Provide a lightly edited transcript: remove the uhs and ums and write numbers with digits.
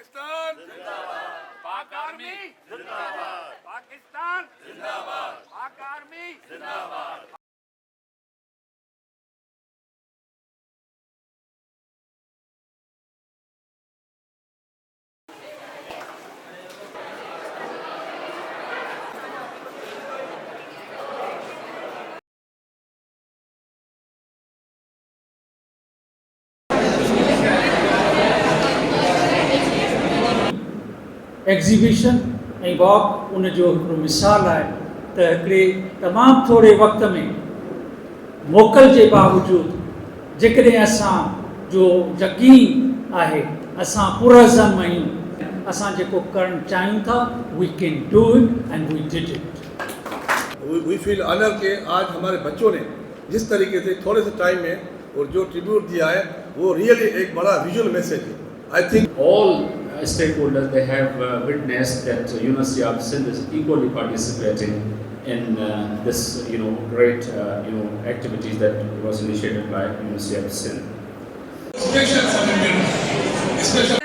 पाकिस्तान जिंदाबाद, पाक आर्मी जिंदाबाद, पाकिस्तान जिंदाबाद, पाक आर्मी जिंदाबाद. एग्ज़िबिशन ऐं वॉक उन जो हिकिड़ो मिसाल आहे त हिकिड़े तमामु थोरे वक़्त में मोकल जे बावजूदि जेकॾहिं असां जो यकीन आहे असां पुरज़म आहियूं असां जेको करणु चाहियूं था we can do it and we did it. We feel honour के आज हमारे बच्चों ने जिस तरीके से थोड़े से टाइम में और जो ट्रिब्यूट दिया है वो रियली एक बड़ा विजुअल मैसेज है. I think all stakeholders, they have witnessed that University of Sindh is equally participating in this great activities that was initiated by University of Sindh. Special